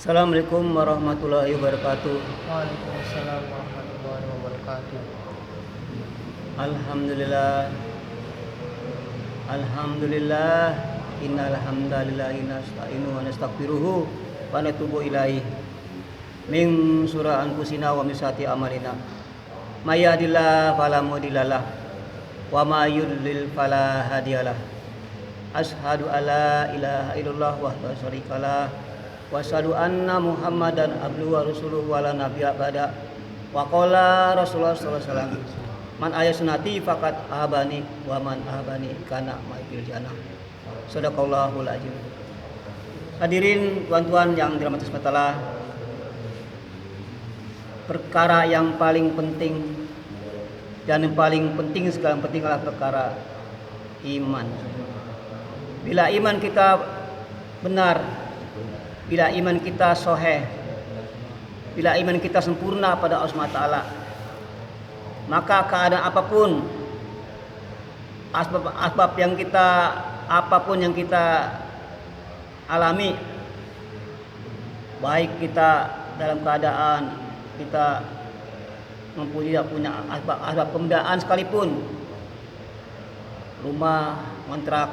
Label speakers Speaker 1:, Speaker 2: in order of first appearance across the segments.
Speaker 1: Assalamualaikum warahmatullahi wabarakatuh.
Speaker 2: Waalaikumsalam warahmatullahi wabarakatuh.
Speaker 1: Alhamdulillah. Alhamdulillah. Innal hamdalillah nasta'inu wa nastaghfiruhu wa natubu ilaih. Min surah anfusina wa min sayyiati amalina. May yahdihillahu fala mudhillalah wa may yudlil fala hadiyalah. Asyhadu alla ilaha illallah wahdahu la syarikalah wa asyhadu anna Muhammadan abduhu wa rasuluhu wa la nabiyya ba'da. Wa qala Rasulullah sallallahu alaihi wasallam, man aya sunnati faqad ahabani wa man ahabani kana ma'il jannah. Shadaqallahul azim. Hadirin tuan-tuan yang dirahmati Allah, perkara yang paling penting dan yang paling penting sekali penting adalah perkara iman. Bila iman kita benar, bila iman kita sahih, bila iman kita sempurna pada Allah SWT, maka keadaan apapun, asbab yang kita, apapun yang kita alami, baik kita dalam keadaan kita tidak punya asbab pemudaan sekalipun, rumah, kontrak,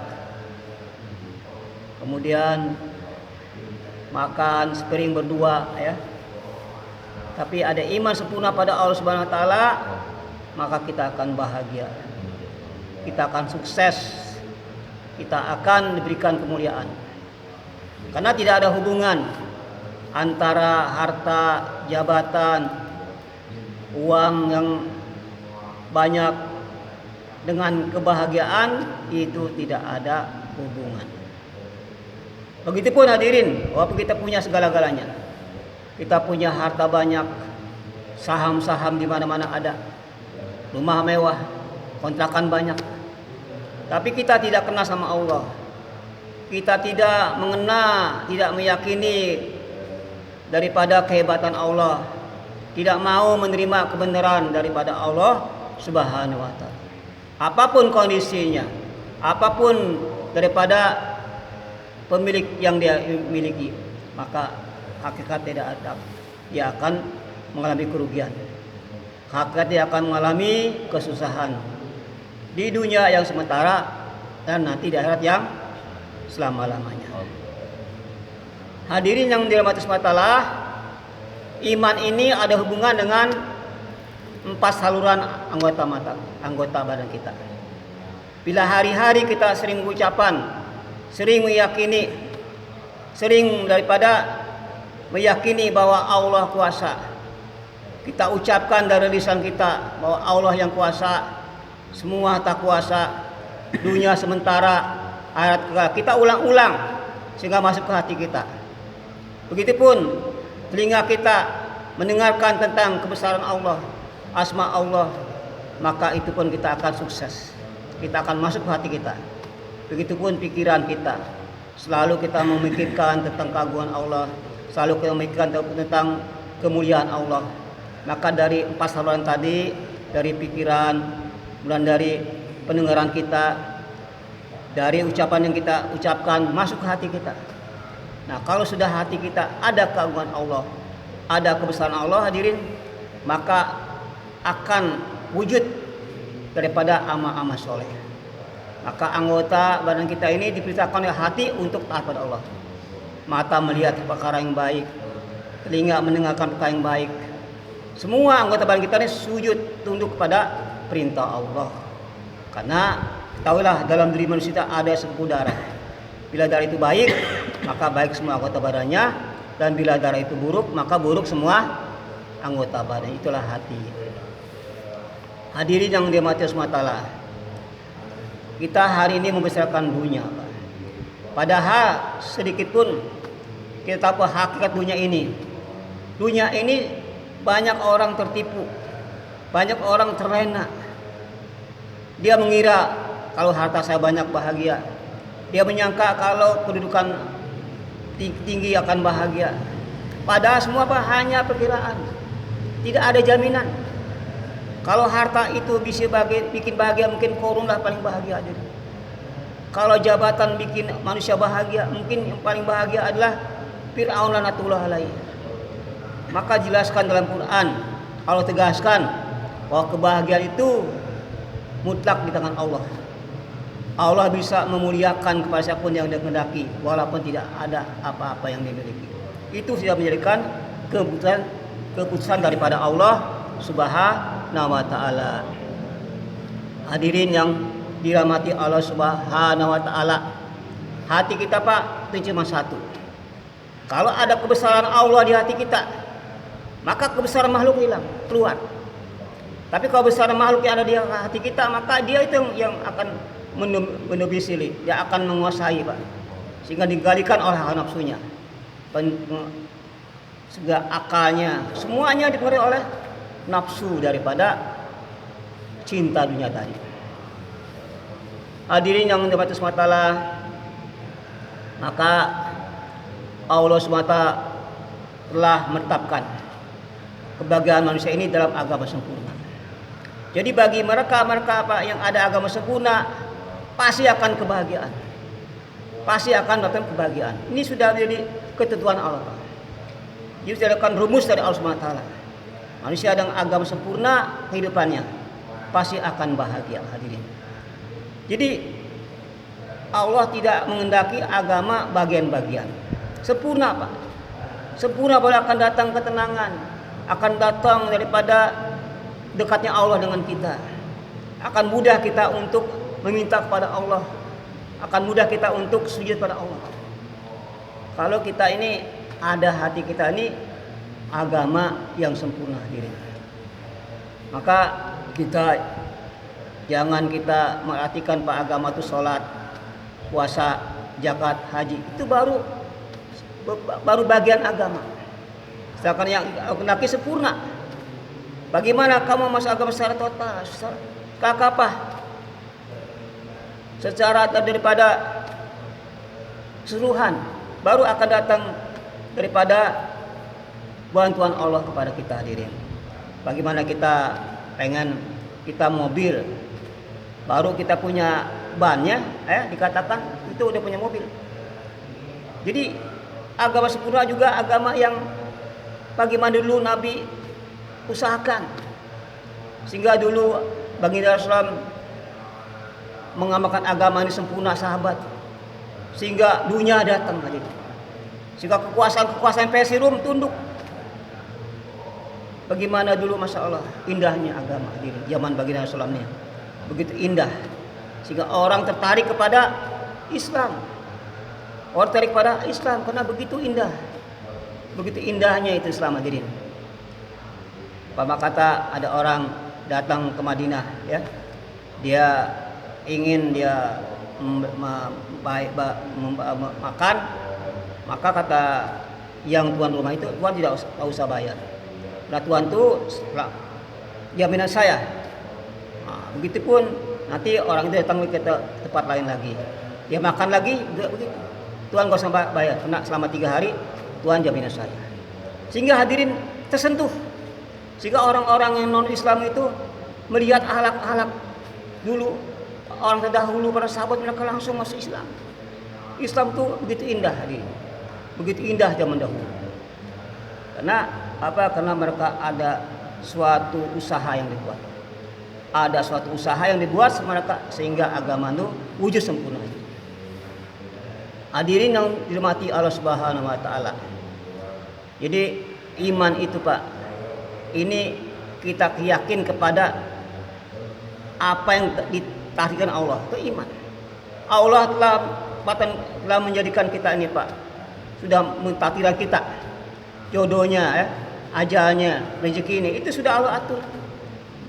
Speaker 1: kemudian makan sepiring berdua, ya. Tapi ada iman sempurna pada Allah Subhanahu wa taala, maka kita akan bahagia. Kita akan sukses. Kita akan diberikan kemuliaan. Karena tidak ada hubungan antara harta, jabatan, uang yang banyak dengan kebahagiaan, itu tidak ada hubungan. Begitupun hadirin, walaupun kita punya segala-galanya, kita punya harta banyak, saham-saham di mana-mana ada, rumah mewah, kontrakan banyak, tapi kita tidak kenal sama Allah, kita tidak mengenal, tidak meyakini daripada kehebatan Allah, tidak mau menerima kebenaran daripada Allah Subhanahu wa taala. Apapun kondisinya, apapun daripada pemilik yang dia miliki, maka hakikat tidak ada, dia akan mengalami kerugian. Hakikat dia akan mengalami kesusahan di dunia yang sementara dan nanti di akhirat yang selama-lamanya. Hadirin yang dirahmati Allah, iman ini ada hubungan dengan 4 saluran anggota badan kita. Bila hari-hari kita sering mengucapkan, sering meyakini, sering daripada meyakini bahwa Allah kuasa, kita ucapkan dari lisan kita bahwa Allah yang kuasa, semua tak kuasa, dunia sementara, akhirat kekal. Kita ulang-ulang sehingga masuk ke hati kita. Begitupun telinga kita mendengarkan tentang kebesaran Allah, asma Allah, maka itu pun kita akan sukses. Kita akan masuk ke hati kita. Begitupun pikiran kita, selalu kita memikirkan tentang keagungan Allah, selalu kita memikirkan tentang kemuliaan Allah. Maka dari 4 saluran tadi, dari pikiran, kemudian dari pendengaran kita, dari ucapan yang kita ucapkan, masuk ke hati kita. Nah, kalau sudah hati kita ada keagungan Allah, ada kebesaran Allah, hadirin, maka akan wujud daripada amal-amal soleh. Maka anggota badan kita ini diperintahkan oleh hati untuk taat pada Allah. Mata melihat perkara yang baik, telinga mendengarkan perkara yang baik. Semua anggota badan kita ini sujud tunduk kepada perintah Allah. Karena ketahuilah dalam diri manusia ada 10 darah. Bila darah itu baik, maka baik semua anggota badannya, dan bila darah itu buruk, maka buruk semua anggota badan. Itulah hati. Hadirin yang dirahmati Allah, kita hari ini membesarkan dunia, Pak. Padahal sedikit pun kita tahu hakikat dunia ini. Dunia ini banyak orang tertipu, banyak orang terlena. Dia mengira kalau harta saya banyak bahagia. Dia menyangka kalau kedudukan tinggi akan bahagia. Padahal semua hanya perkiraan. Tidak ada jaminan. Kalau harta itu bisa bikin bahagia, mungkin korun lah paling bahagia aja. Kalau jabatan bikin manusia bahagia, mungkin yang paling bahagia adalah Fir'aun laknatullah alaihi. Maka jelaskan dalam Quran, Allah tegaskan bahwa kebahagiaan itu mutlak di tangan Allah. Allah bisa memuliakan kepada siapapun yang dia kehendaki walaupun tidak ada apa-apa yang dimiliki. Itu sudah menjadikan keputusan daripada Allah Subhanahu wa taala. Hadirin yang dirahmati Allah Subhanahu wa taala, hati kita Pak itu cuma satu. Kalau ada kebesaran Allah di hati kita, maka kebesaran makhluk hilang, keluar. Tapi kalau besaran makhluk yang ada di hati kita, maka dia itu yang akan mendomisili, dia akan menguasai Pak, sehingga digalikan oleh hawa nafsunya, segala akalnya, semuanya dipengaruhi oleh nafsu daripada cinta dunia tadi. Hadirin yang dirahmati Allah SWT, maka Allah SWT telah menetapkan kebahagiaan manusia ini dalam agama sempurna. Jadi bagi mereka Pak yang ada agama sempurna, pasti akan kebahagiaan, pasti akan datang kebahagiaan. Ini sudah menjadi ketentuan Allah Pak. Jadi sudah akan rumus dari Allah SWT. Manusia dengan agama sempurna kehidupannya pasti akan bahagia. Hadirin. Jadi Allah tidak mengendaki agama bagian-bagian. Sempurna Pak. Sempurna baru akan datang ketenangan, akan datang daripada dekatnya Allah dengan kita. Akan mudah kita untuk meminta kepada Allah, akan mudah kita untuk sujud pada Allah. Kalau kita ini ada hati kita ini agama yang sempurna diri, maka kita jangan kita merhatikan Pak agama itu sholat, puasa, zakat, haji, itu baru bagian agama. Sedangkan yang kendaki sempurna. Bagaimana kamu masuk agama secara total, secara apa? Secara daripada keseluruhan, baru akan datang daripada bantuan Allah kepada kita hadirin. Bagaimana kita pengen kita mobil, baru kita punya bannya, dikatakan itu udah punya mobil. Jadi agama sempurna juga agama yang bagaimana dulu Nabi usahakan, sehingga dulu baginda Rasulullah mengamalkan agama ini sempurna sahabat, sehingga dunia datang hadir, sehingga kekuasaan Persia Rum tunduk. Bagaimana dulu Masya Allah indahnya agama hadir zaman baginda Rasulullah ini, begitu indah sehingga orang tertarik kepada Islam, orang tertarik kepada Islam karena begitu indah, begitu indahnya itu Islam hadirin. Apa kata ada orang datang ke Madinah, ya, dia ingin makan, maka kata yang tuan rumah itu, tuan tidak usah bayar. Nah tuan itu jaminan saya. Nah, begitupun nanti orang itu datang ke tempat lain lagi, dia makan lagi juga begitu. Tuan gak usah bayar, karena selama 3 hari tuan jaminan saya. Sehingga hadirin tersentuh. Sehingga orang-orang yang non-Islam itu melihat akhlak-akhlak dulu orang terdahulu, para sahabat, mereka langsung masuk Islam. Islam itu begitu indah hadirin, begitu indah zaman dahulu. Karena apa? Karena mereka ada suatu usaha yang dibuat, ada suatu usaha yang dibuat mereka sehingga agama itu wujud sempurna. Hadirin yang dirahmati Allah Subhanahu wa taala. Jadi iman itu Pak, ini kita yakin kepada apa yang ditakdirkan Allah, itu iman. Allah telah menjadikan kita ini Pak, sudah mentakdirkan kita jodohnya, ajalnya, rezeki ini itu sudah Allah atur.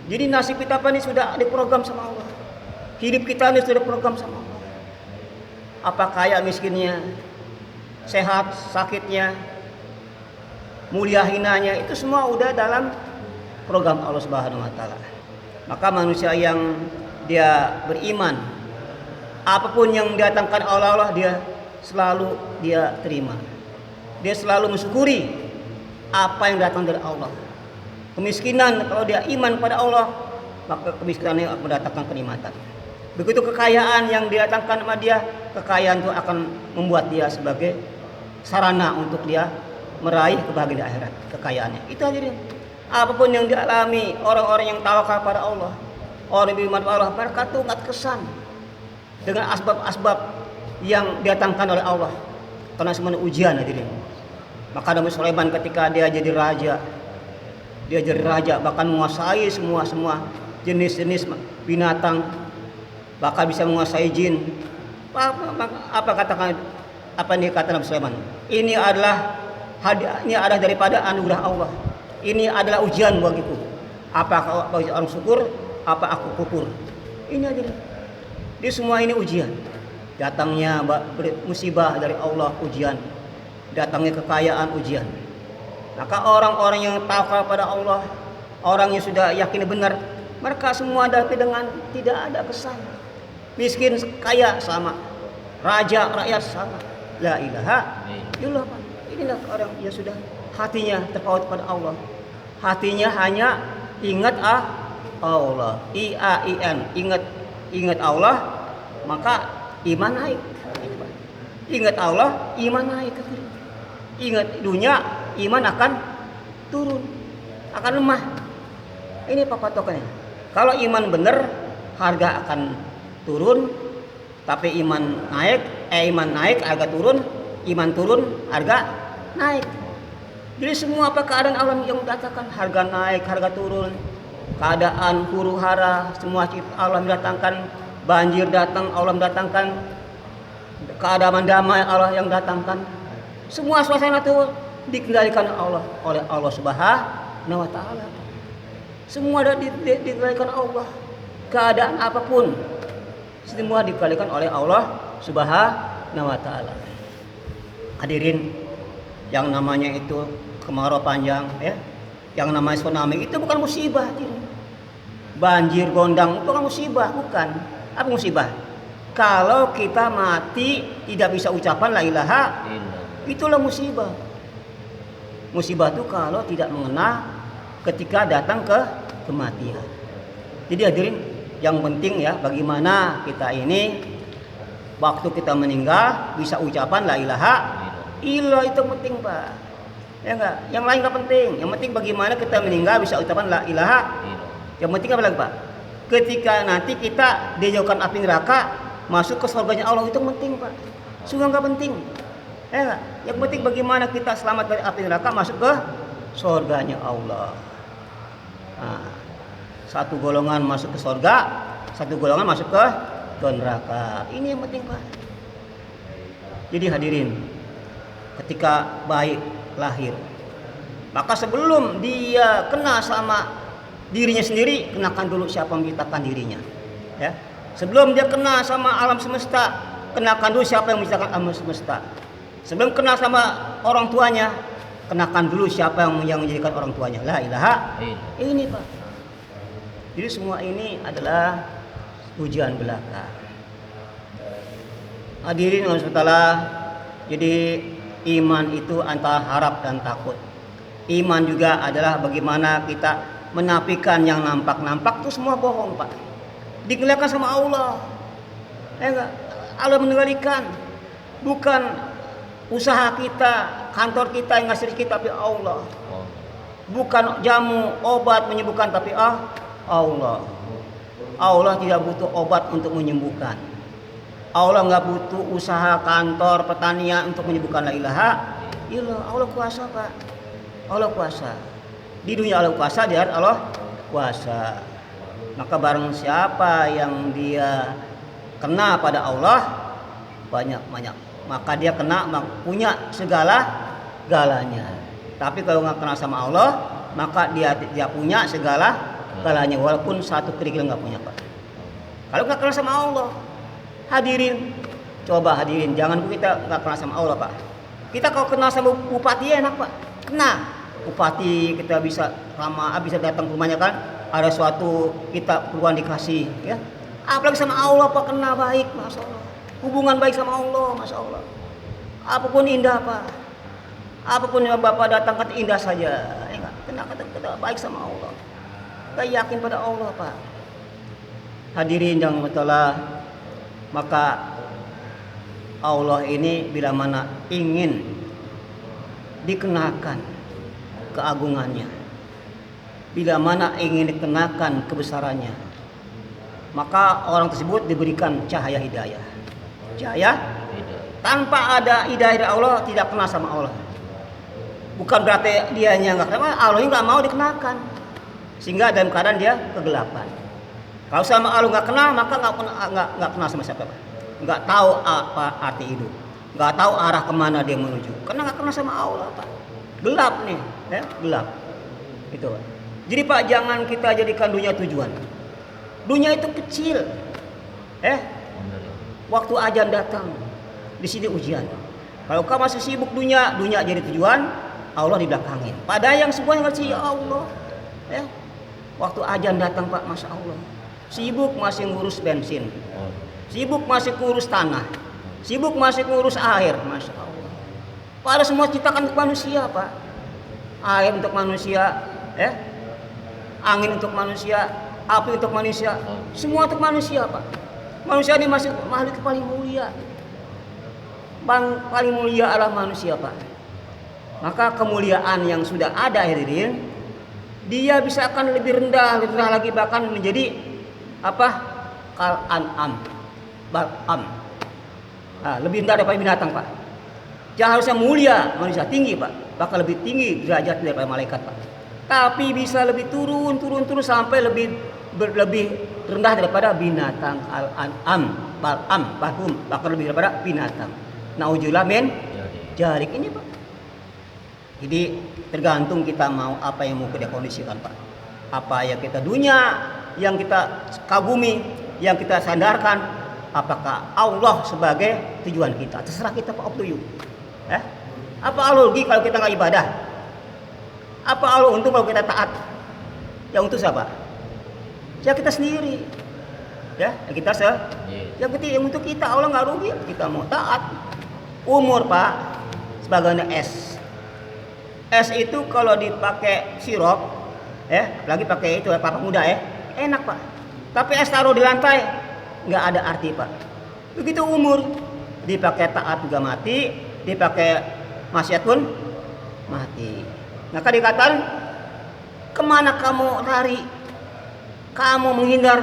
Speaker 1: Jadi nasib kita ini sudah diprogram sama Allah. Hidup kita ini sudah diprogram sama Allah. Apa kaya miskinnya, sehat sakitnya, mulia hinanya, itu semua udah dalam program Allah Subhanahu wa taala. Maka manusia yang dia beriman, apapun yang didatangkan oleh Allah dia selalu dia terima. Dia selalu mensyukuri apa yang datang dari Allah. Kemiskinan, kalau dia iman pada Allah, maka kemiskinan akan mendatangkan kenikmatan. Begitu kekayaan yang didatangkan sama dia, kekayaan itu akan membuat dia sebagai sarana untuk dia meraih kebahagiaan di akhirat, kekayaannya. Itu hadirin. Apapun yang dialami orang-orang yang tawakal pada Allah, orang yang beriman pada Allah, mereka tuh nggak kesan dengan asbab-asbab yang didatangkan oleh Allah. Karena semuanya ujian hadirin. Maka Nabi Sulaiman ketika dia jadi raja, bahkan menguasai semua jenis-jenis binatang, bahkan bisa menguasai jin. Apa katakan apa yang dikatakan Nabi Sulaiman? Ini adalah daripada anugerah Allah. Ini adalah ujian bagiku. Apa bagi orang syukur, apa aku kufur. Ini aja. Di semua ini ujian. Datangnya musibah dari Allah ujian. Datangnya kekayaan ujian. Maka orang-orang yang tawakal pada Allah, orang yang sudah yakin benar, mereka semua hadapi dengan tidak ada kesan. Miskin kaya sama, raja rakyat sama. La ilaha illallah. Inilah orang yang sudah hatinya terpaut pada Allah. Hatinya hanya ingat Allah. IAIN, ingat Allah, maka iman naik. Ingat Allah, iman naik. Ingat dunia, iman akan turun, akan lemah. Ini patokannya. Kalau iman benar, harga akan turun. Tapi iman naik, harga turun. Iman turun, harga naik. Jadi semua apa keadaan alam yang mendatangkan harga naik, harga turun, keadaan huru hara, semua Allah mendatangkan, banjir datang, Allah mendatangkan, keadaan damai Allah yang datangkan. Semua suasana itu dikendalikan oleh Allah Subhanahu wa taala. Semua dikendalikan Allah. Keadaan apapun semua dikendalikan oleh Allah Subhanahu wa taala. Hadirin, yang namanya itu kemarau panjang ya, yang namanya tsunami itu bukan musibah. Banjir gondang itu bukan musibah, bukan. Apa musibah? Kalau kita mati tidak bisa ucapan la ilaha, itulah musibah. Musibah itu kalau tidak mengena ketika datang ke kematian. Jadi hadirin, yang penting ya bagaimana kita ini waktu kita meninggal bisa ucapan la ilaha illallah, itu penting Pak. Ya enggak? Yang lain enggak penting. Yang penting bagaimana kita meninggal bisa ucapan la ilaha. Yang penting apa lagi Pak? Ketika nanti kita dijauhkan api neraka, masuk ke surganya Allah, itu penting Pak. Sungguh enggak penting. Ya enggak? Yang penting bagaimana kita selamat dari api neraka, masuk ke surganya Allah. Nah, satu golongan masuk ke surga, satu golongan masuk ke neraka. Ini yang penting Pak. Jadi hadirin, ketika bayi lahir, maka sebelum dia kena sama dirinya sendiri, kenakan dulu siapa yang menciptakan dirinya ya. Sebelum dia kena sama alam semesta, kenakan dulu siapa yang menciptakan alam semesta. Sebelum kena sama orang tuanya, kenakan dulu siapa yang menjadikan orang tuanya. La ilaha ini Pak. Jadi semua ini adalah ujian belaka. Hadirin Allah SWT, jadi iman itu antara harap dan takut. Iman juga adalah bagaimana kita menafikan yang nampak-nampak itu semua bohong Pak. Dikendalikan sama Allah. Ya enggak? Allah mengendalikan. Bukan usaha kita, kantor kita yang ngasih rezeki, tapi Allah. Bukan jamu, obat menyembuhkan, tapi Allah. Allah tidak butuh obat untuk menyembuhkan. Allah nggak butuh usaha kantor pertanian untuk menyembuhkan la ilaha illallah. Allah kuasa Pak. Allah kuasa. Di dunia Allah kuasa, di akhirat Allah kuasa. Maka barang siapa yang dia kena pada Allah banyak, maka dia kena punya segala-galanya. Tapi kalau nggak kena sama Allah, maka dia punya segala-galanya, walaupun satu kerikil nggak punya Pak. Kalau nggak kena sama Allah, hadirin, coba hadirin, jangan kita nggak kenal sama Allah Pak. Kita kalau kenal sama bupati enak Pak, kena bupati kita bisa ramah, bisa datang ke rumahnya kan, ada suatu kita peluang dikasih ya. Apalagi sama Allah Pak, kena baik, masya Allah. Hubungan baik sama Allah, masya Allah. Apapun indah Pak, apapun yang Bapak datangkan indah saja, ya, kena kata baik sama Allah. Kita yakin pada Allah Pak. Hadirin yang bertolah, maka Allah ini bila mana ingin dikenakan keagungannya, bila mana ingin dikenakan kebesarannya, maka orang tersebut diberikan cahaya hidayah. Cahaya tanpa ada hidayah dari Allah tidak kenal sama Allah. Bukan berarti dianya nggak kenal, Allah nggak mau dikenakan, sehingga dalam keadaan dia kegelapan. Kalau sama Allah nggak kenal, maka nggak kenal sama siapa, nggak tahu apa arti hidup, nggak tahu arah kemana dia menuju, karena nggak kenal sama Allah, Pak. Gelap nih, ya, gelap. Itu, Pak. Jadi Pak, jangan kita jadikan dunia tujuan. Dunia itu kecil, waktu ajan datang, di sini ujian. Kalau kau masih sibuk dunia jadi tujuan, Allah di belakangin. Padahal yang semuanya ngerti ya Allah, ya. Waktu ajan datang Pak, masya Allah, sibuk masih ngurus bensin, sibuk masih ngurus tanah, sibuk masih ngurus air, masya Allah. Padahal semua ciptakan untuk manusia Pak. Air untuk manusia, angin untuk manusia, api untuk manusia, semua untuk manusia Pak. Manusia ini masih makhluk paling mulia. Paling mulia adalah manusia Pak. Maka kemuliaan yang sudah ada hadirin, dia bisa akan lebih rendah lagi, bahkan menjadi kal an'am, bal'am. Lebih rendah daripada binatang Pak. Jangan harusnya mulia manusia tinggi Pak, bahkan lebih tinggi derajat daripada malaikat Pak. Tapi bisa lebih turun sampai lebih rendah daripada binatang, al-an'am, bal'am, bahum, bahkan lebih daripada binatang. Nauzubillah min dzalik ini Pak. Jadi tergantung kita mau apa yang mau kita kondisikan Pak. Apa yang kita dunia, yang kita kagumi, yang kita sandarkan, apakah Allah sebagai tujuan kita? Terserah kita Pak, up to you. Apa Allah rugi kalau kita nggak ibadah? Apa Allah untung kalau kita taat? Yang untuk siapa? Ya kita sendiri. Ya, kita yang untuk kita, Allah nggak rugi, kita mau taat. Umur Pak, sebagainya es. Es itu kalau dipakai sirup, apalagi pakai itu kelapa muda enak Pak. Tapi es taruh di lantai nggak ada arti Pak. Begitu umur, dipakai taat juga mati, dipakai maksiat pun mati. Maka dikatakan, kemana kamu lari, kamu menghindar,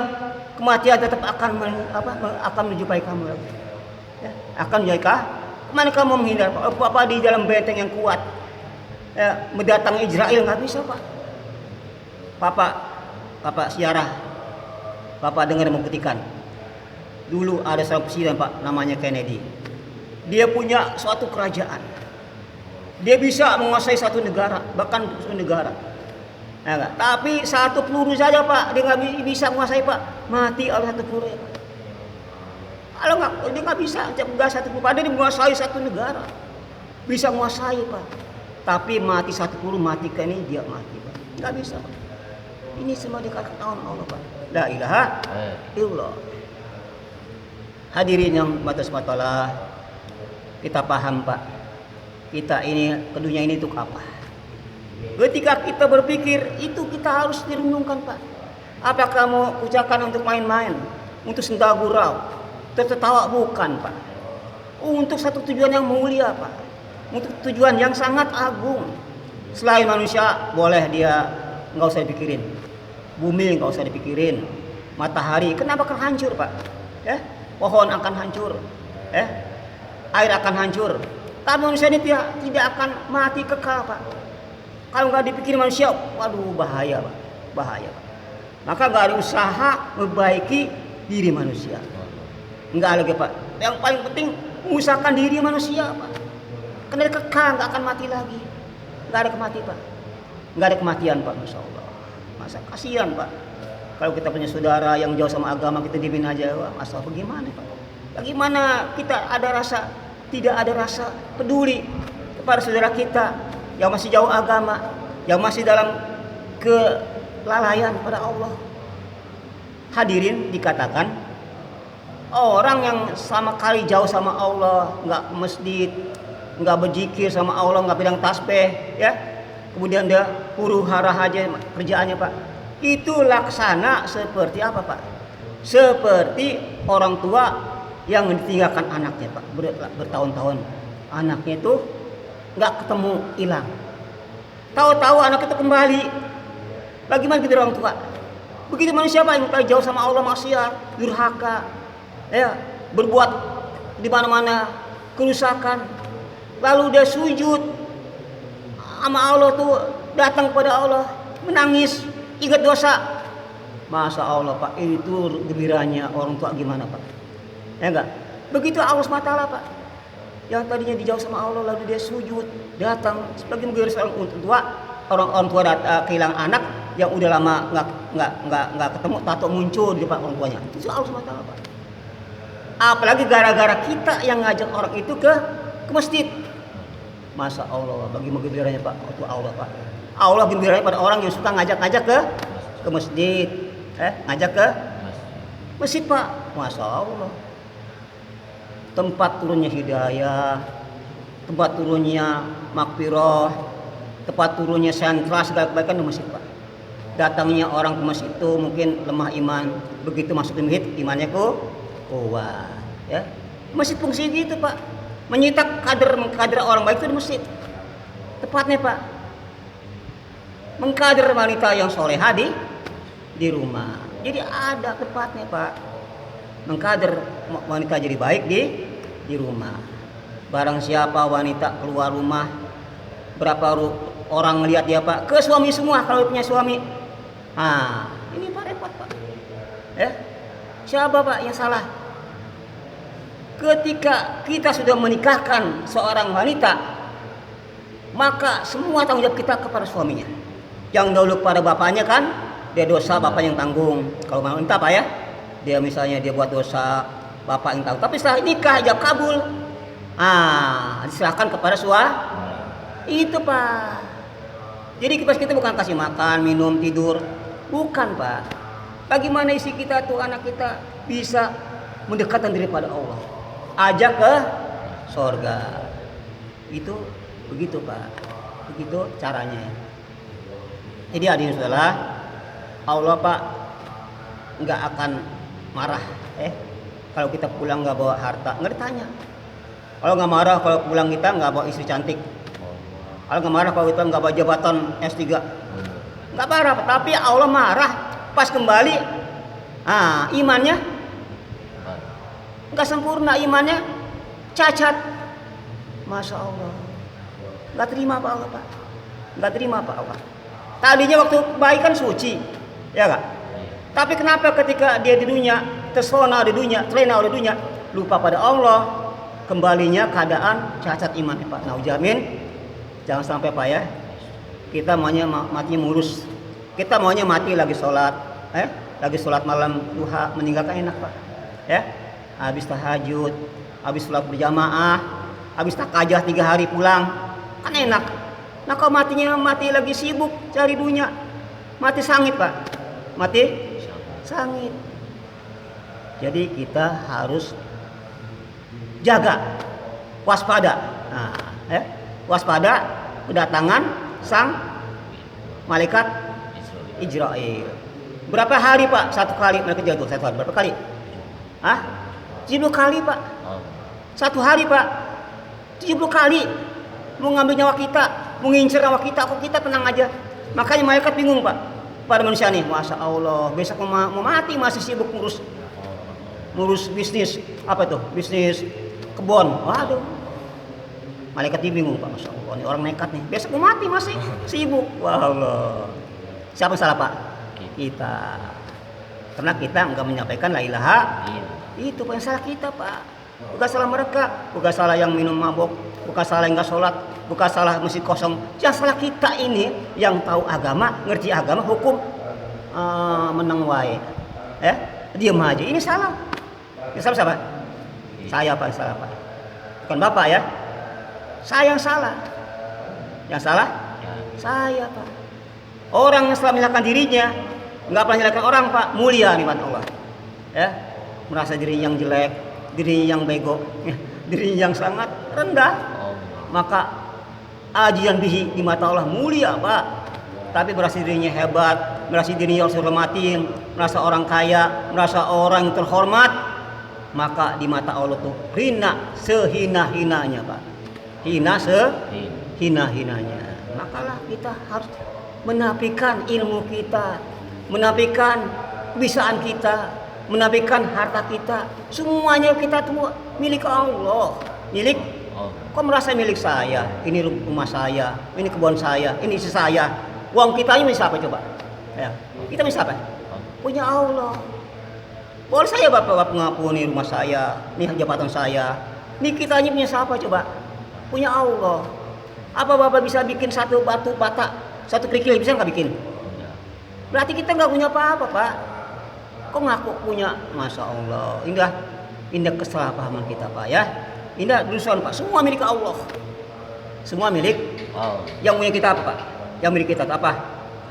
Speaker 1: kematian tetap akan menjumpai kamu lagi. Akan menjumpai. Kemana kamu menghindar? Apa di dalam benteng yang kuat? Mendatangi Israel nggak bisa Pak. Bapak siarah, Bapak dengar membuktikan. Dulu ada seorang presiden Pak, namanya Kennedy. Dia punya suatu kerajaan. Dia bisa menguasai satu negara, bahkan satu negara. Tapi satu peluru saja Pak, dia nggak bisa menguasai Pak. Mati oleh satu peluru ya Pak. Kalau dia nggak bisa cegah satu peluru, padahal dia menguasai satu negara, bisa menguasai Pak. Tapi mati satu peluru, mati ke ini dia mati Pak. Nggak bisa Pak. Ini semua dikatakan Allah Pak. La ilaha illallah. Hadirin yang batas matalah, kita paham Pak. Kita ini ke dunia ini untuk apa? Ketika kita berpikir itu kita harus direnungkan Pak. Apakah mau ucapkan untuk main-main, untuk senda gurau, tertawa? Bukan Pak. Untuk satu tujuan yang mulia Pak, untuk tujuan yang sangat agung. Selain manusia boleh dia nggak usah dipikirin, bumi nggak usah dipikirin, matahari kenapa akan hancur Pak? Pohon akan hancur, air akan hancur. Tapi manusia ini tidak akan mati kekal Pak. Kalau nggak dipikir manusia, waduh bahaya Pak, bahaya Pak. Maka nggak ada usaha memperbaiki diri manusia. Nggak lagi Pak. Yang paling penting mengusahakan diri manusia Pak. Karena dia kekal, nggak akan mati lagi. Nggak ada kematian Pak. Nggak ada kematian Pak, masya Allah. Masa kasihan Pak. Kalau kita punya saudara yang jauh sama agama, kita diemin aja, wah masa bagaimana Pak? Bagaimana kita tidak ada rasa peduli kepada saudara kita yang masih jauh agama, yang masih dalam kelalaian pada Allah. Hadirin, dikatakan orang yang sama kali jauh sama Allah, nggak ke masjid, nggak berzikir sama Allah, nggak pegang tasbih, kemudian dia huru hara aja kerjaannya Pak. Itu laksana seperti apa Pak? Seperti orang tua yang ditinggalkan anaknya Pak, bertahun-tahun. Anaknya itu nggak ketemu, hilang. Tahu-tahu anak itu kembali. Bagaimana kita orang tua? Begitu manusia Pak, yang jauh sama Allah, maksiat, durhaka, ya, berbuat di mana-mana kerusakan. Lalu dia sujud sama Allah tuh, datang kepada Allah, menangis, ingat dosa. Masya Allah Pak, itu gembiranya orang tua gimana Pak? Ya enggak? Begitu Allah SWT Pak, yang tadinya dijauh sama Allah lalu dia sujud, datang sebagai menggembira seorang tua, orang tua kehilangan anak yang udah lama nggak ketemu, tato muncul di depan orang tuanya. Itu Allah SWT Pak. Apalagi gara-gara kita yang ngajak orang itu ke masjid. Masya Allah, bagi menggembiranya Pak, itu Allah Pak. Allah gembiranya pada orang yang suka ngajak-ngajak ke masjid, ngajak ke masjid Pak. Masya Allah. Tempat turunnya hidayah, tempat turunnya makfirah, tempat turunnya sentra segala kebaikan di masjid Pak. Datangnya orang ke masjid itu mungkin lemah iman, begitu masuk ke masjid imannya kuat, ya. Masjid fungsi gitu Pak, menyitak kader orang baik itu di masjid. Tepatnya Pak, mengkader wanita yang soleha di rumah. Jadi ada tempatnya Pak, mengkader wanita jadi baik di rumah. Barang siapa wanita keluar rumah, berapa orang melihat dia Pak, ke suami semua kalau punya suami. Ah, ini Pak repot Pak. Ya, siapa Pak yang salah? Ketika kita sudah menikahkan seorang wanita, maka semua tanggung jawab kita kepada suaminya. Yang dahulu pada bapaknya kan, dia dosa bapak yang tanggung. Kalau wanita Pak ya, dia misalnya dia buat dosa, bapak yang tanggung. Tapi setelah nikah ijab kabul, diserahkan kepada itu Pak. Jadi kita bukan kasih makan, minum, tidur, bukan Pak. Bagaimana isi kita tuh, anak kita bisa mendekatkan diri pada Allah, ajak ke surga. Itu begitu Pak, begitu caranya. Jadi hadirin saudara, Allah Pak nggak akan marah kalau kita pulang nggak bawa harta, nggak ditanya. Kalau nggak marah kalau pulang kita nggak bawa istri cantik. Kalau nggak marah kalau kita nggak bawa jabatan S3, nggak marah. Tapi Allah marah pas kembali, imannya nggak sempurna, imannya cacat. Masya Allah, nggak terima Pak Allah Pak, nggak terima Pak Allah. Tadinya waktu baik kan suci, ya nggak? Tapi kenapa ketika dia di dunia, terlena di dunia, lupa pada Allah, kembalinya keadaan cacat iman Pak. Nah, jamin jangan sampai Pak ya. Kita maunya mati mulus. Kita maunya mati lagi sholat, lagi sholat malam duha, meninggalkan enak Pak. Ya, habis tahajud, habis sholat berjamaah, habis takajah 3 hari pulang, kan enak. Nah kalau matinya mati lagi sibuk cari dunia, mati sangit Pak, mati sangit. Jadi kita harus jaga, waspada. Waspada kedatangan sang malaikat Israel. Berapa hari Pak? 1 kali malaikat jatuh, 1 hari. Berapa kali? 70 kali Pak. 1 hari Pak. 70 kali mau ngambil nyawa kita, mau ngincer nyawa kita, kok kita tenang aja. Makanya malaikat bingung Pak pada manusia nih. Masya Allah, besok mau mati masih sibuk ngurus bisnis, apa tuh, bisnis kebun. Waduh, malaikat dia bingung Pak. Masya Allah, ini orang nekat nih, besok mau mati masih sibuk. Wah Allah, siapa yang salah Pak? Kita, karena kita enggak menyampaikan la ilaha. Itu Pak yang salah kita Pak. Bukan salah mereka, bukan salah yang minum mabok, bukan salah yang enggak sholat, bukan salah masjid kosong. Yang salah kita ini yang tahu agama, ngerti agama, hukum menang wae. Diam aja. Ini salah. Yang salah siapa? Saya Pak, salah Pak. Bukan Bapak ya. Saya yang salah. Yang salah? Saya Pak. Orang yang setelah menyalahkan dirinya, nggak pernah menyalahkan orang Pak, mulia nikmat Allah. Ya, merasa diri yang jelek, diri yang bego, diri yang sangat rendah, maka ajian bihi di mata Allah mulia Pak. Tapi merasa dirinya hebat, merasa dirinya harus dihormatin, merasa orang kaya, merasa orang yang terhormat, maka di mata Allah tuh hina, sehina-hinanya Pak. hina sehina-hinanya. Makalah kita harus menafikan ilmu kita, menafikan kebisaan kita, menafikan harta kita. Semuanya kita tuh milik Allah. Milik, kok merasa milik saya? Ini rumah saya, ini kebun saya, ini istri saya. Uang kita ini siapa coba? Ya, kita siapa? Punya Allah. Boleh saya bapak ngaku nih rumah saya, nih jabatan saya. Nih kita ini punya siapa coba? Punya Allah. Apa bapak bisa bikin satu batu bata, satu kerikil bisa nggak bikin? Berarti kita nggak punya apa-apa pak. Kok ngaku punya? Masya Allah. Indah kesalahpahaman kita pak ya. Indah dosa pak. Semua milik Allah. Semua milik. Yang punya kita apa pak? Yang milik kita apa?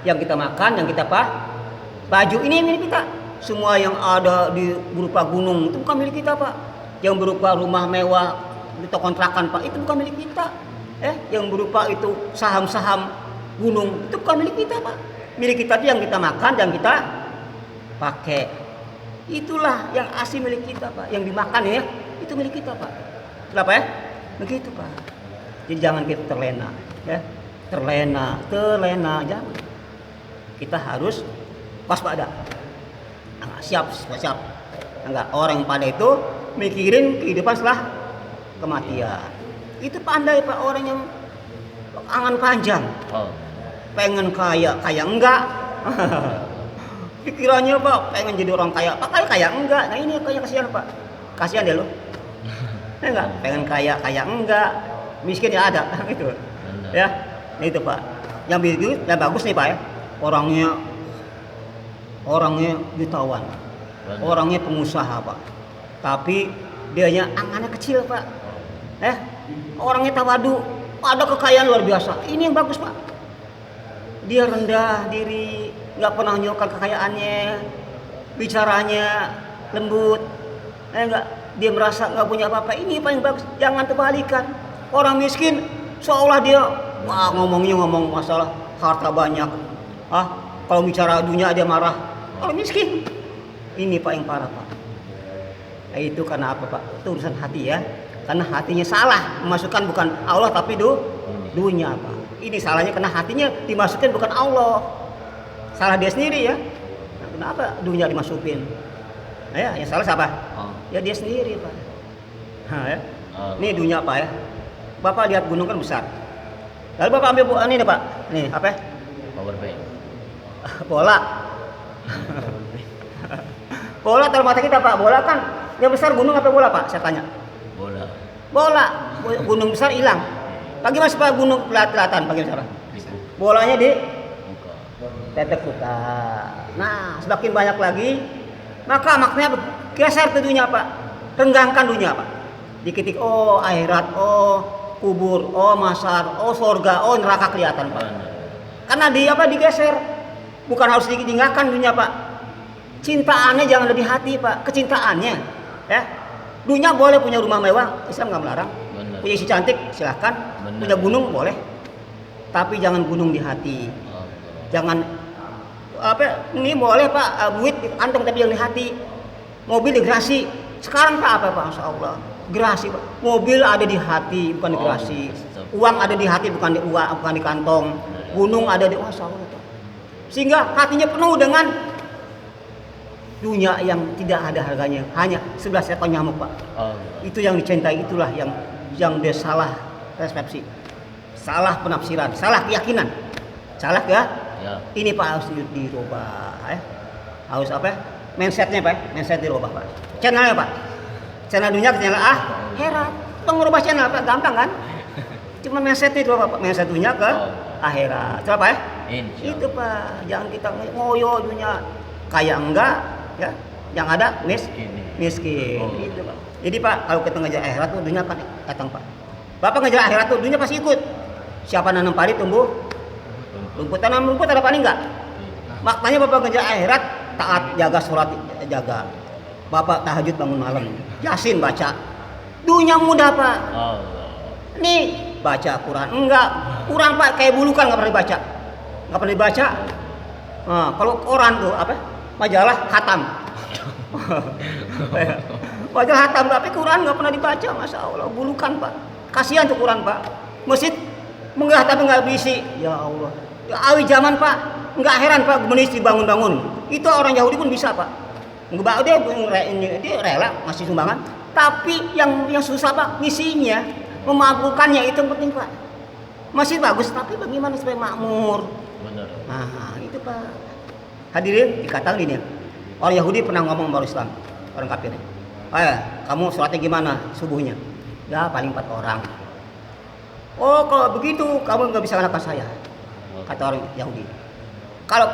Speaker 1: Yang kita makan, yang kita apa? Baju ini milik kita. Semua yang ada di berupa gunung itu bukan milik kita pak. Yang berupa rumah mewah atau kontrakan pak itu bukan milik kita. Yang berupa itu saham-saham gunung itu bukan milik kita pak. Milik kita itu yang kita makan dan kita pakai. Itulah yang asli milik kita pak. Yang dimakan ya itu milik kita pak. Kenapa ya? Begitu pak. Jadi jangan kita terlena ya. Terlena jangan. Kita harus waspada. Siap. Enggak, orang pada itu mikirin kehidupan setelah kematian. Itu pandai pak orang yang angan panjang. Pengen kaya enggak. Pikirannya pak pengen jadi orang kaya. Pak kaya enggak. Nah ini kaya kasihan pak. Kasihan deh lo. Enggak, pengen kaya enggak. Miskin ya ada gitu. Ya. Nah itu pak. Yang begitu yang bagus nih pak ya. Orangnya jutawan. Orangnya pengusaha pak. Tapi dianya angannya kecil pak. Orangnya tawadu, ada kekayaan luar biasa. Ini yang bagus pak. Dia rendah diri, nggak pernah menunjukkan kekayaannya, bicaranya lembut, dia merasa nggak punya apa-apa. Ini paling bagus. Jangan terbalikan. Orang miskin seolah dia ngomong masalah harta banyak. Kalau bicara dunia dia marah. Kalau miskin, ini paling parah pak. Itu karena apa pak? Itu urusan hati ya. Karena hatinya salah, memasukkan bukan Allah tapi dunia pak. Ini salahnya karena hatinya dimasukin bukan Allah. Salah dia sendiri ya. Nah, kenapa dunia dimasukin? Nah, ya, yang salah siapa? Ya dia sendiri pak. Ya. Ini dunia pak ya. Bapak lihat gunung kan besar. Lalu bapak ambil ini nih pak. Nih apa?
Speaker 3: Powerbank.
Speaker 1: Bola. Bola taruh mata kita pak. Bola kan yang besar gunung apa bola pak? Saya tanya. Bola. Gunung besar hilang. Pagi mas pak gunung kelihatan pagi besar. Bolanya di tetek buka. Nah semakin banyak lagi maka maknanya geser ke dunia pak. Renggangkan dunia pak. Dikit-dikit akhirat, kubur, masar, surga, neraka kelihatan pak. Karena digeser. Bukan harus ditinggalkan dunia pak. Cintaannya jangan ada di hati pak. Kecintaannya ya. Dunia boleh punya rumah mewah, Islam nggak melarang.
Speaker 3: Bener.
Speaker 1: Punya isi cantik silahkan.
Speaker 3: Bener.
Speaker 1: Punya gunung boleh. Tapi jangan gunung di hati. Jangan ini boleh pak duit di kantong tapi jangan di hati. Mobil di gerasi. Sekarang pak apa pak? Masya Allah. Gerasi pak. Mobil ada di hati bukan di gerasi. Uang ada di hati bukan di kantong. Gunung ada di Masya Allah pak. Sehingga hatinya penuh dengan dunia yang tidak ada harganya, hanya 11 ekor nyamuk pak. Itu yang dicintai, itulah yang dia salah persepsi, salah penafsiran, salah keyakinan, salah ya. Ini pak harus dirubah ya. Harus apa? Mindsetnya pak, mindset dirubah pak. Channelnya pak, channel dunia ke channel akhirat. Tolong merubah channel pak, gampang kan? Cuma mindsetnya dirubah pak, mindset dunia ke akhirat. Coba pak ya? Itu pak, jangan kita ngoyo dunia kaya enggak. Ya, yang ada miskin. Gitu pak. Jadi pak, kalau kita ngejar akhirat tuh dunia akan datang pak. Bapak ngejar akhirat tuh dunia pasti ikut. Siapa nanam padi tumbuh rumput, tanam rumput ada padi enggak? Maknanya bapak ngejar akhirat, taat, jaga sholat, jaga. Bapak tahajud bangun malam, Yasin baca. Dunia mudah pak. Nih baca Quran enggak? Quran pak kayak bulukan nggak pernah dibaca. Nggak pernah dibaca. Nah, kalau Quran tuh apa? Majalah khatam. Majalah khatam tapi Quran nggak pernah dibaca, masya Allah, bulukan pak. Kasihan tuh Quran Pak. Masjid menggah tapi nggak berisi. Ya Allah. Ya, awi zaman Pak. Nggak heran Pak masjid dibangun-bangun. Itu orang Yahudi pun bisa Pak. Dia rela ngasih sumbangan. Tapi yang susah Pak ngisinya, memabukkannya itu yang penting Pak. Masjid bagus tapi bagaimana supaya makmur?
Speaker 3: Benar.
Speaker 1: Nah itu Pak. Hadirin dikatakan gini. Orang Yahudi pernah ngomong sama orang Islam, orang kafir. Kamu sholatnya gimana subuhnya? Ya paling 4 orang. Oh kalau begitu kamu nggak bisa ngalahkan saya, kata orang Yahudi. Kalau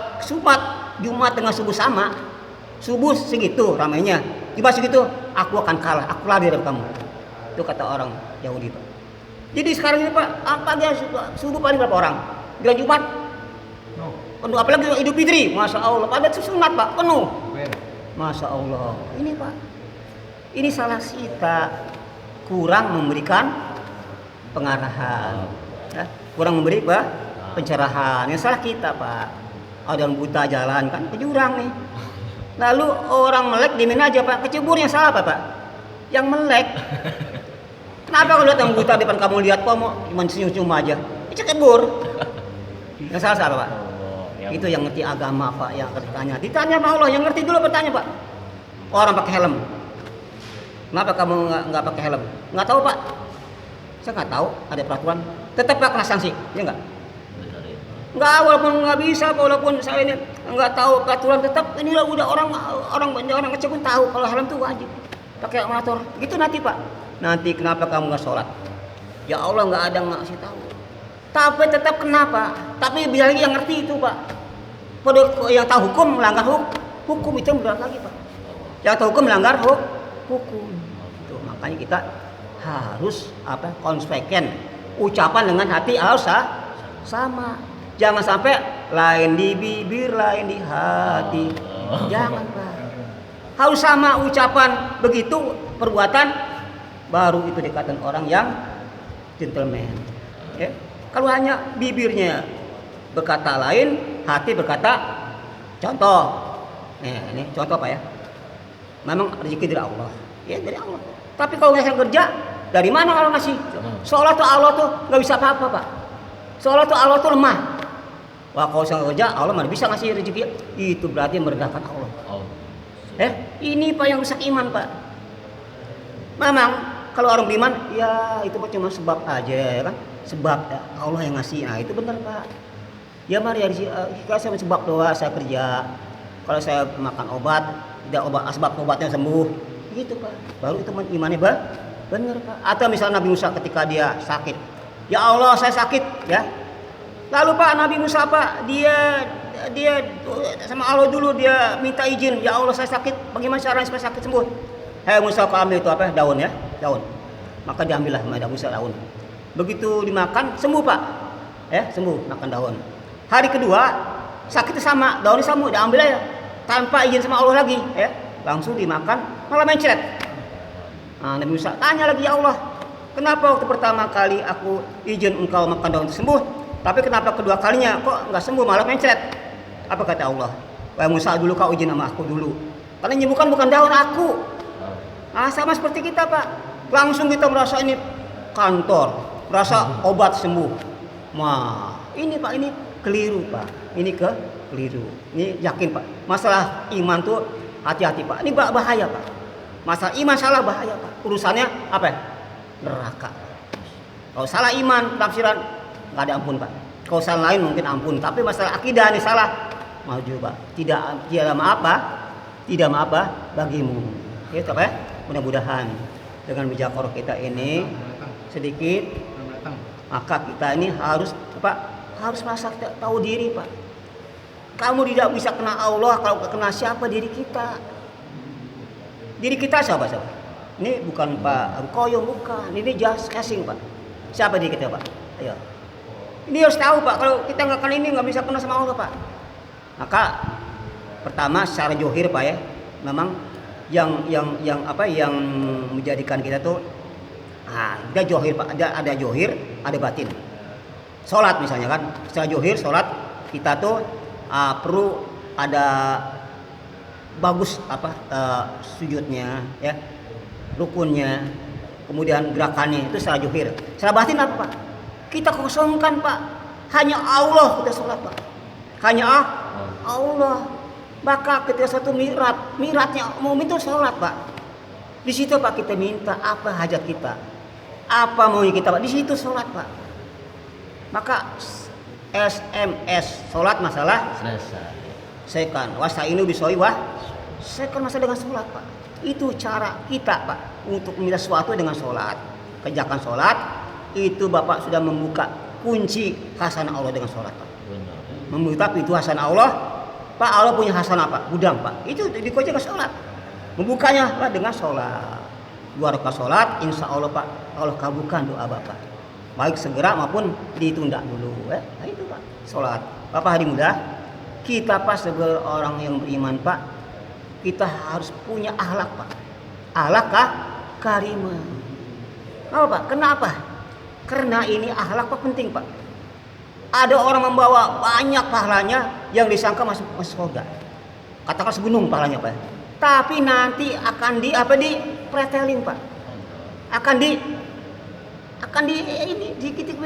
Speaker 1: Jumat dengan subuh sama, subuh segitu ramainya, Jumat segitu, aku akan kalah, aku lari dari kamu. Itu kata orang Yahudi Pak. Jadi sekarang ini Pak, pagi subuh paling berapa orang? Bila Jumat penuh, apalagi Idul Fitri, Masya Allah, pada sunat Pak, penuh. Masya Allah, ini Pak, ini salah kita, kurang memberikan pengarahan, ya? Kurang memberi pencerahan. Yang salah kita Pak, ada yang buta jalan kan ke jurang nih. Lalu orang melek dimin aja Pak, kecebur. Yang salah Pak, yang melek. Kenapa kalau lihat yang buta depan kamu lihat kok mau cuma senyum-senyum aja, kecebur. Yang salah Pak. Itu yang ngerti agama Pak, yang ditanya sama Allah, yang ngerti dulu bertanya Pak. Orang pakai helm, kenapa kamu nggak pakai helm? Nggak tahu Pak. Saya nggak tahu, ada peraturan. Tetap Pak kena sanksi, ya nggak? Nggak, walaupun nggak bisa, walaupun saya ini nggak tahu peraturan, tetap ini udah orang kecil pun tahu kalau helm itu wajib pakai motor. Gitu nanti Pak. Nanti kenapa kamu nggak sholat? Ya Allah nggak ada ngasih tahu. Tapi tetap kenapa? Tapi bisa lagi yang ngerti itu Pak. Pada yang tahu hukum melanggar hukum itu berat lagi Pak. Yang tahu hukum melanggar hukum. Itu makanya kita harus konsekuen, ucapan dengan hati harus sama. Jangan sampai lain di bibir, lain di hati. Jangan Pak. Harus sama ucapan, begitu perbuatan baru itu dikatakan orang yang gentleman. Ya. Kalau hanya bibirnya berkata lain, hati berkata, contoh. Ini contoh Pak ya. Memang rezeki dari Allah. Ya dari Allah. Tapi kalau nggak kerja, dari mana Allah ngasih? Seolah tuh Allah tuh nggak bisa apa-apa Pak. Seolah tuh Allah tuh lemah. Wah kalau saya kerja, Allah mana bisa ngasih rezeki? Itu berarti merendahkan Allah. Ini Pak yang rusak iman Pak. Memang kalau orang beriman, ya itu cuma sebab aja ya kan. Sebab ya, Allah yang ngasih. Nah itu benar Pak. Ya mari kalau saya sebab doa saya kerja. Kalau saya makan obat, tidak sebab obatnya sembuh. Gitu Pak. Baru itu imannya benar Pak. Atau misalnya Nabi Musa ketika dia sakit, ya Allah saya sakit ya. Lalu Pak Nabi Musa Pak dia sama Allah dulu dia minta izin, ya Allah saya sakit, bagaimana caranya supaya sakit sembuh? Musa kau ambil itu daun ya, daun. Maka diambillah Nabi Musa daun. Begitu dimakan sembuh Pak, sembuh makan daun. Hari kedua sakitnya sama, daunnya sama, diambil aja tanpa izin sama Allah lagi, langsung dimakan malah mencret. Nah, Nabi Musa tanya lagi, ya Allah, kenapa waktu pertama kali aku izin engkau makan daun itu sembuh, tapi kenapa kedua kalinya kok nggak sembuh malah mencret? Apa kata Allah? Wahai Musa, dulu kau izin sama aku dulu, karena nyembuhkan bukan daun aku. Nah, sama seperti kita Pak, langsung kita merasa ini kantor, merasa obat sembuh. Wah, ini Pak, ini keliru Pak, ini keliru. Ini yakin Pak, masalah iman tuh hati-hati Pak, ini bahaya Pak. Masalah iman salah bahaya Pak, urusannya apa ya? Neraka. Kalau salah iman tafsiran nggak ada ampun Pak. Kalau salah lain mungkin ampun, tapi masalah akidah ini salah, maju Pak. Tidak maaf bagimu. Itu apa ya? Mudah-mudahan dengan bijakor kita ini sedikit, maka kita ini harus merasa tahu diri Pak. Kamu tidak bisa kena Allah kalau kena siapa? Diri kita. Diri kita siapa? Ini bukan Pak Rukoyo, bukan. Ini just casing Pak. Siapa diri kita Pak? Ayo. Ini harus tahu Pak. Kalau kita nggak kena ini nggak bisa kena sama Allah Pak. Maka pertama secara johir Pak ya, memang yang menjadikan kita tuh ada johir Pak. Ada johir, ada batin. Sholat misalnya kan, secara johir sholat kita tuh perlu ada bagus sujudnya ya, rukunnya, kemudian gerakannya itu secara zuhir. Secara batin apa Pak? Kita kosongkan Pak. Hanya Allah kita sholat Pak. Hanya Allah. Maka ketika satu miratnya mukmin itu sholat Pak. Di situ Pak kita minta apa hajat kita, apa mau kita Pak. Di situ sholat Pak. Maka SMS sholat masalah selesai. Wasta'inu bishoyi selesaikan masalah dengan sholat Pak. Itu cara kita Pak untuk meminta sesuatu dengan sholat. Kerjakan sholat itu Bapak sudah membuka kunci hasanah Allah dengan sholat Pak. Membuka pintu hasanah Allah. Pak Allah punya hasanah Pak, gudang Pak. Itu dikunci dengan sholat. Membukanya Pak dengan sholat. 2 rakaat sholat, insya Allah Pak Allah kabulkan doa Bapak. Baik segera maupun ditunda dulu. Nah itu Pak sholat. Bapak hari muda, kita Pak sebagai orang yang beriman Pak, kita harus punya akhlak Pak. Akhlak karimah. Apa Pak? Kenapa? Karena ini akhlak Pak penting Pak. Ada orang membawa banyak pahalanya yang disangka masuk surga. Katakan segunung pahalanya Pak. Tapi nanti akan dipretelin Pak. Akan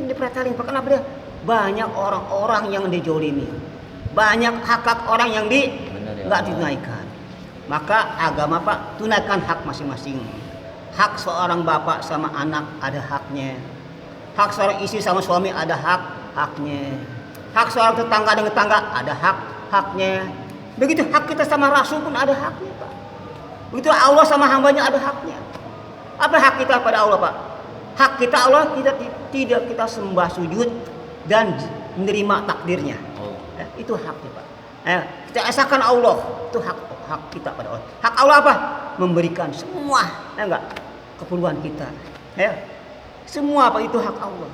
Speaker 1: dipretelin Pak. Kenapa dia? Banyak orang-orang yang dijolimi. Banyak hak orang yang nggak ditunaikan. Maka agama Pak tunaikan hak masing-masing. Hak seorang bapak sama anak ada haknya. Hak seorang istri sama suami ada haknya. Hak seorang tetangga dengan tetangga ada haknya. Begitu hak kita sama Rasul pun ada haknya Pak. Begitu Allah sama hambanya ada haknya. Apa hak kita pada Allah Pak? Hak kita Allah tidak kita sembah sujud dan menerima takdirnya. Itu haknya Pak. Kita esakan Allah, itu hak kita pada Allah. Hak Allah apa? Memberikan semua, keperluan kita. Semua Pak itu hak Allah.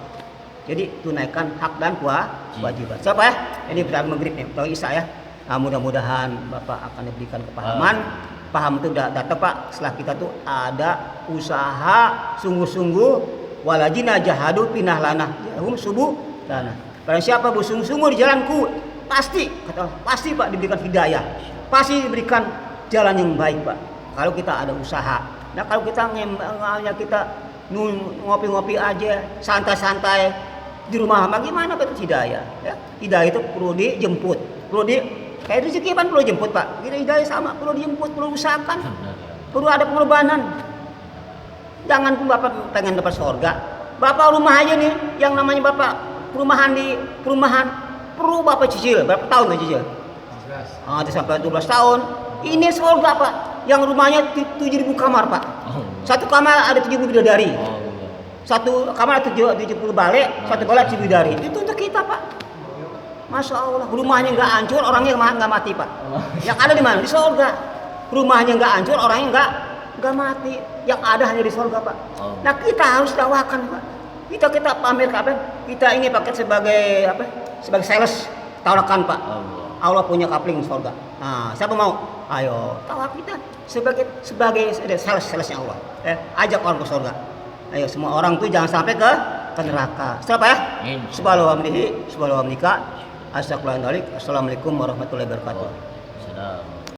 Speaker 1: Jadi tunaikan hak dan kewajiban. Siapa ya? Ini berarti maghrib nih, atau isya ya. Nah, mudah-mudahan Bapak akan diberikan kepahaman. Paham itu datang Pak. Setelah kita tuh ada usaha sungguh-sungguh. Walajina jahadu pinah lanah. Yahum subuh lanah. Barang siapa bersungguh-sungguh di jalanku, pasti Pak diberikan hidayah. Pasti diberikan jalan yang baik Pak. Kalau kita ada usaha. Nah kalau kita hanya kita ngopi-ngopi aja, santai-santai di rumah, bagaimana Pak itu hidayah? Ya, hidayah itu perlu dijemput, kayak rezeki kan perlu jemput Pak. Hidayah sama perlu dijemput, perlu usahakan, perlu ada pengorbanan. Jangan pun Bapak pengen dapat surga, Bapak rumah aja nih, yang namanya Bapak perumahan perlu Bapak cicil, berapa tahun cicil? 12. Itu sampai 12 tahun. Ini surga Pak, yang rumahnya 7.000 kamar Pak. Satu kamar ada 7 bidadari. Satu kamar ada 70 balik, satu balik 7 bidadari. Itu untuk kita Pak. Masya Allah, rumahnya nggak hancur, orangnya nggak mati Pak. Yang ada di mana? Di surga. Rumahnya nggak hancur, orangnya nggak mati. Yang ada hanya di surga Pak. Nah kita harus dakwakan Pak. Kita pamer ke apa? Kita ini pakai sebagai apa? Sebagai sales, tawarkan Pak. Allah punya kapling surga. Nah, siapa mau? Ayo, tawar kita sebagai salesnya Allah. Ajak orang ke surga. Ayo semua orang tuh jangan sampai ke neraka. Siapa ya? Subhanallah. Assalamualaikum warahmatullahi wabarakatuh.